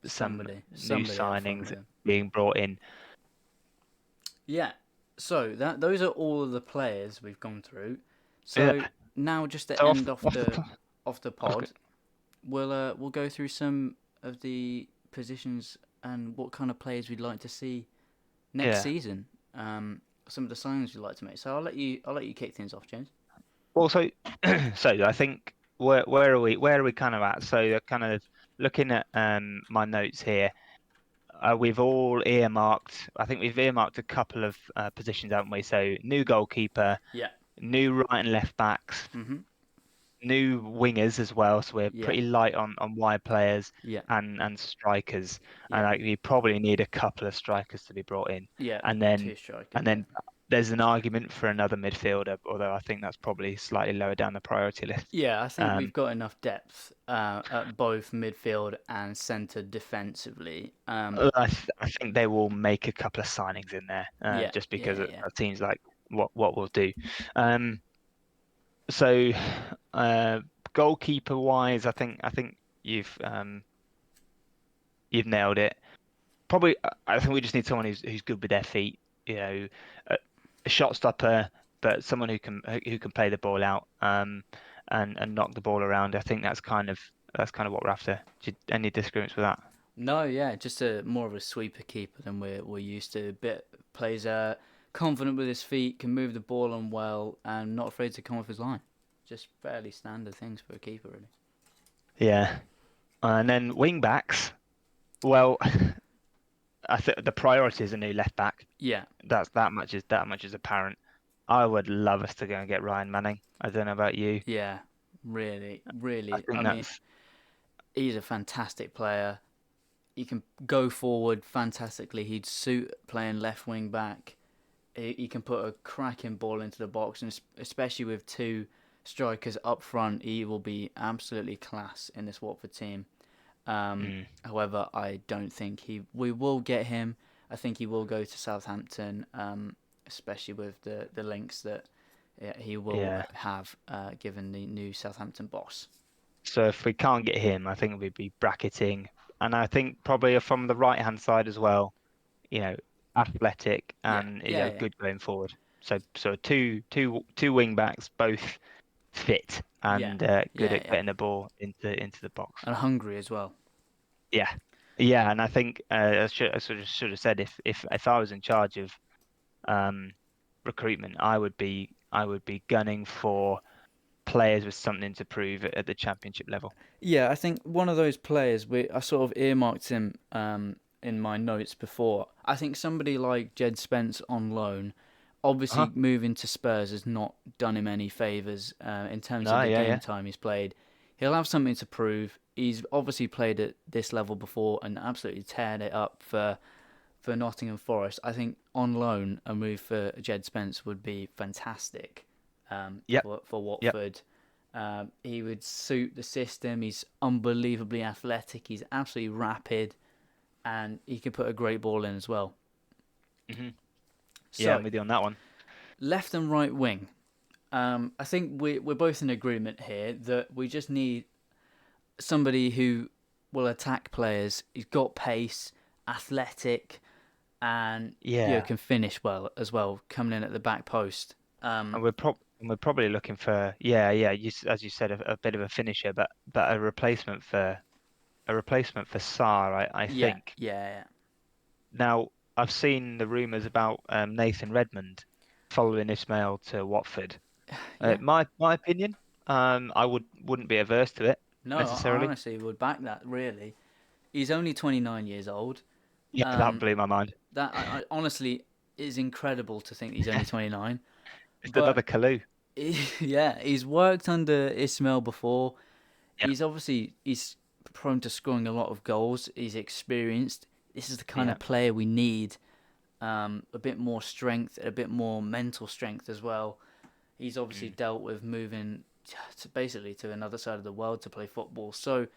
some new Somebody up front signings with him. being brought in. Yeah. So those are all of the players we've gone through. Yeah. So now, just to So end off the I was pod, we'll go through some of the positions and what kind of players we'd like to see next yeah. season. Some of the signings we'd like to make. So I'll let you kick things off, James. Well, so I think where are we kind of at? So kind of looking at my notes here, we've all earmarked. I think we've earmarked a couple of positions, haven't we? So new goalkeeper, Yeah. new right and left backs, Mhm. new wingers as well. So we're Yeah. pretty light on wide players Yeah. and strikers. And Yeah. we probably need a couple of strikers to be brought in. Yeah. And then Two strikers. and Yeah. then there's an argument for another midfielder, although I think that's probably slightly lower down the priority list. Yeah, I think Um, we've got enough depth at both midfield and centre defensively. I think they will make a couple of signings in there, Yeah, just because yeah, it yeah, seems like what we'll do. Um, so uh, goalkeeper wise, I think you've nailed it. Probably, I think we just need someone who's good with their feet. You know, a, a shot stopper, but someone who can play the ball out, and knock the ball around. I think that's kind of what we're after. Any disagreements with that? No, yeah, just a more of a sweeper keeper than we're used to. Bit plays confident with his feet, can move the ball on well, and not afraid to come off his line. Just fairly standard things for a keeper, really. Yeah. And then wing backs. Well, I think the priority is a new left back. Yeah, That much is apparent. I would love us to go and get Ryan Manning. I don't know about you. yeah, really, I really. I think mean, that's he's a fantastic player. He can go forward fantastically. He'd suit playing left wing back. He can put a cracking ball into the box, and especially with two strikers up front, he will be absolutely class in this Watford team. mm, However, I don't think we will get him. I think he will go to Southampton, especially with the links that he will yeah. have given the new Southampton boss. So if we can't get him, I think we'd be bracketing, and I think probably from the right hand side as well. You know, athletic Yeah, and yeah, yeah, good going forward. So two wing backs, both fit yeah, and good yeah, at yeah, getting the ball into the box. and hungry as well. Yeah, yeah, and I think I should have said if I was in charge of um, recruitment, I would be gunning for players with something to prove at the championship level. Yeah, I think one of those players I sort of earmarked him in my notes before. I think somebody like Jed Spence on loan, Uh-huh. obviously moving to Spurs has not done him any favours in terms of No, the yeah, game yeah, time he's played. He'll have something to prove. He's obviously played at this level before and absolutely teared it up for Nottingham Forest. I think on loan a move for Jed Spence would be fantastic yep, for yep. Watford. He would suit the system. He's unbelievably athletic. He's absolutely rapid, and he can put a great ball in as well. Hmm. Yeah, I'm So with you on that one. left and right wing. I think we're both in agreement here that we just need somebody who will attack players. He's got pace, athletic, and Yeah, can finish well as well, coming in at the back post. and we're probably looking for as you said, a bit of a finisher, but a replacement for Sarr, I Yeah, think. yeah, Now, I've seen the rumours about Nathan Redmond following Ismail to Watford. yeah. My opinion, I wouldn't be averse to it No, I necessarily. honestly would back that. Really, he's only 29 years old. Yeah, that blew my mind. That I honestly is incredible to think he's only 29. Just another But Kalu. yeah, he's worked under Ismail before. Yeah, He's prone to scoring a lot of goals. He's experienced. This is the kind yeah, of player we need. A bit more strength, a bit more mental strength as well. He's obviously mm, dealt with moving basically to another side of the world to play football. So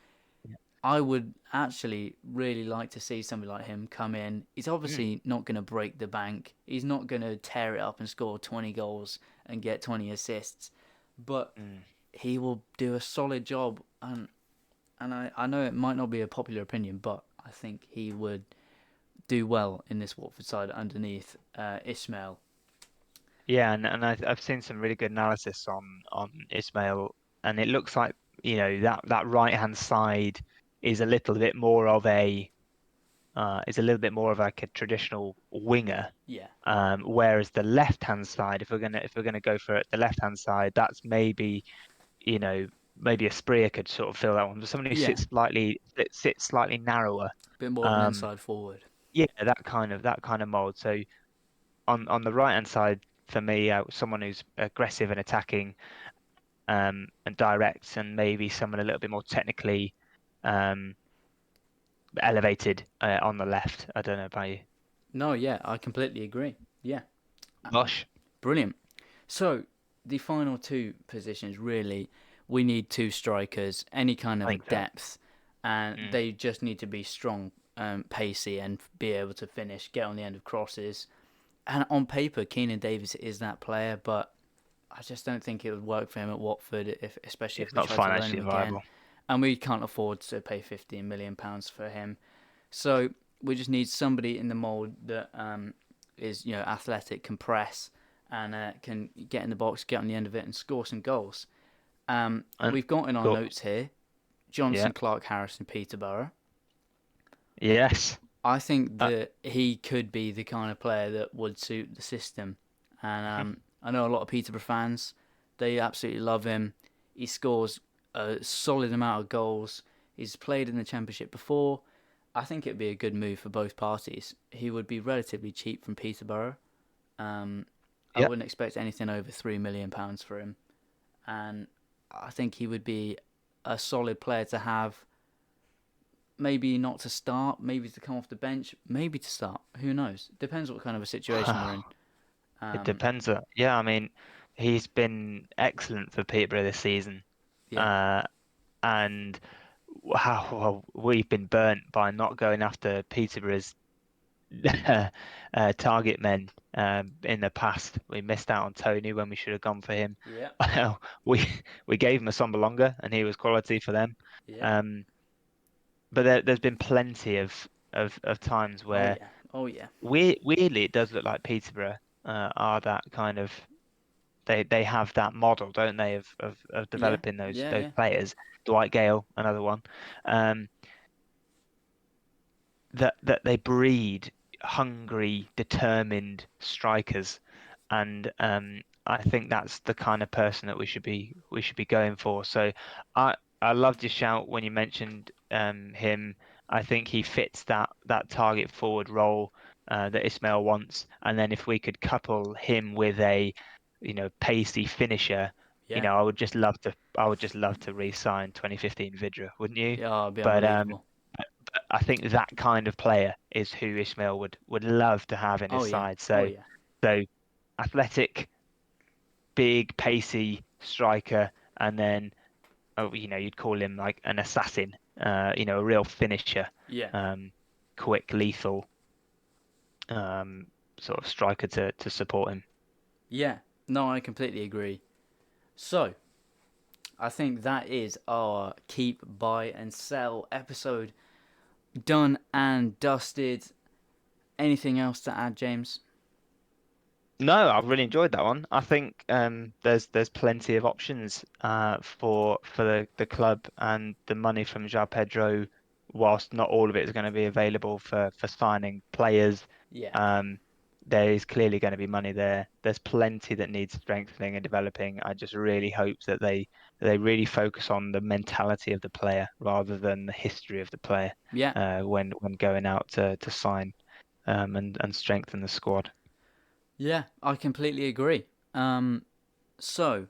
yeah. I would actually really like to see somebody like him come in. He's Mm, obviously not going to break the bank. He's not going to tear it up and score 20 goals and get 20 assists, but mm. he will do a solid job. And I know it might not be a popular opinion, but I think he would do well in this Watford side underneath Ismail. Yeah, and I've seen some really good analysis on Ismail, and it looks like that right hand side is a little bit more of a is a little bit more of like a traditional winger. Yeah, Whereas the left hand side, if we're gonna go for it, the left hand side, that's you know maybe a Spria could sort of fill that one, but somebody who yeah, sits slightly narrower. a bit more of an Um, inside forward. yeah, that kind of mold. So on the right hand side for me, someone who's aggressive and attacking, and direct, and maybe someone a little bit more technically um, elevated on the left. I don't know about you. No, yeah, I completely agree. Yeah, Bosh, brilliant. So the final two positions really, we need two strikers, any kind I think of so. depth, and Mm. they just need to be strong, pacey, and be able to finish, get on the end of crosses. And on paper, Keenan Davis is that player, but I just don't think it would work for him at Watford, especially if It's we not try to loan financially him again. viable. And we can't afford to pay £15 million for him. So we just need somebody in the mould that is athletic, can press, and can get in the box, get on the end of it, and score some goals. And We've got in our cool. notes here Yeah. Johnson, Clark, Harrison, Peterborough. Yes. I think Uh, that he could be the kind of player that would suit the system. And mhm. I know a lot of Peterborough fans, they absolutely love him. He scores a solid amount of goals. He's played in the Championship before. I think it'd be a good move for both parties. He would be relatively cheap from Peterborough. I Yeah. wouldn't expect anything over £3 million for him. And I think he would be a solid player to have. Maybe not to start, maybe to come off the bench, maybe to start. Who knows? Depends what kind of a situation we're in. It Um, depends. Yeah, I mean, he's been excellent for Peterborough this season. yeah, Uh, and wow, well, we've been burnt by not going after Peterborough's target men in the past. We missed out on Tony when we should have gone for him. yeah, We we gave him a Sombalonga, and he was quality for them. yeah. Um, but there's been plenty of times Oh where yeah, oh yeah, weirdly it does look like Peterborough are that kind of they have that model, don't they, of yeah, developing those yeah, those yeah, players. Dwight Gale, another one. Um, that they breed hungry, determined strikers, and I think that's the kind of person that we should be going for. So I loved your shout when you mentioned him. I think he fits that target forward role that Ismail wants, and then if we could couple him with a pacey finisher. yeah, I would just love to re-sign 2015 Vidra, wouldn't you? yeah. Oh, it'd be But unbelievable. I think that kind of player is who Ismail would love to have in his Oh yeah, side. oh So yeah, so athletic, big, pacey striker, and then you'd call him like an assassin, a real finisher, Yeah. um, quick, lethal, um, sort of striker to support him. Yeah. No, I completely agree. So, I think that is our keep, buy, and sell episode done and dusted. Anything else to add, James? No, I've really enjoyed that one. I think there's plenty of options for the club, and the money from João Pedro, whilst not all of it is going to be available for signing players, Yeah. um, there is clearly going to be money there. There's plenty that needs strengthening and developing. I just really hope that they really focus on the mentality of the player rather than the history of the player Yeah. when going out to sign and strengthen the squad. Yeah, I completely agree. So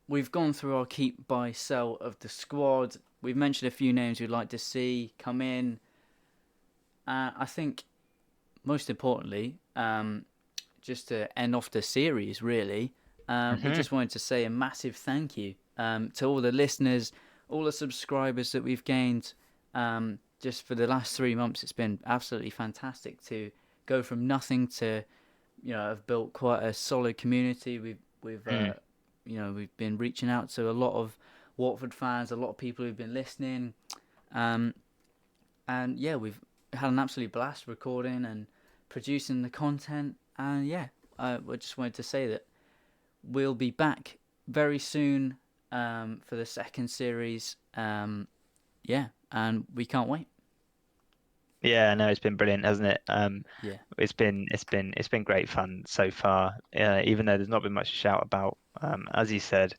we've gone through our keep, buy, sell of the squad. We've mentioned a few names we'd like to see come in. I think most importantly, just to end off the series, really, we Hmm. just wanted to say a massive thank you to all the listeners, all the subscribers that we've gained. Just for the last 3 months, it's been absolutely fantastic to go from nothing to, have built quite a solid community. We've been reaching out to a lot of Watford fans, a lot of people who've been listening, um, and yeah, we've had an absolute blast recording and producing the content. And yeah, I just wanted to say that we'll be back very soon for the second series. Yeah, and we can't wait. Yeah, no, it's been brilliant, hasn't it? Yeah, It's been great fun so far. Even though there's not been much to shout about, as you said,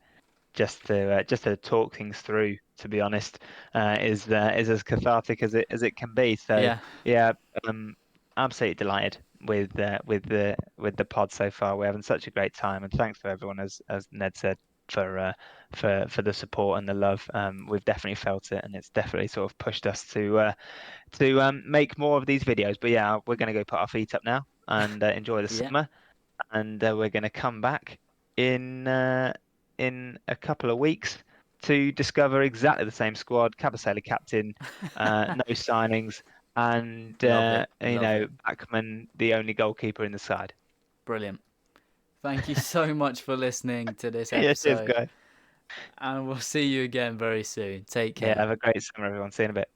just to talk things through, to be honest, is as cathartic as it can be. So yeah, yeah, um, absolutely delighted with the pod so far. We're having such a great time, and thanks to everyone, as Ned said, for the support and the love. We've definitely felt it, and it's definitely sort of pushed us to make more of these videos. But yeah, we're going to go put our feet up now and enjoy the yeah, summer, and we're going to come back in a couple of weeks to discover exactly the same squad. Kabasele captain, no signings, and love it, love it, Backman the only goalkeeper in the side. brilliant. Thank you so much for listening to this Yeah, cheers, episode, guys. and we'll see you again very soon. Take Yeah, care. have a great summer, everyone. See you in a bit.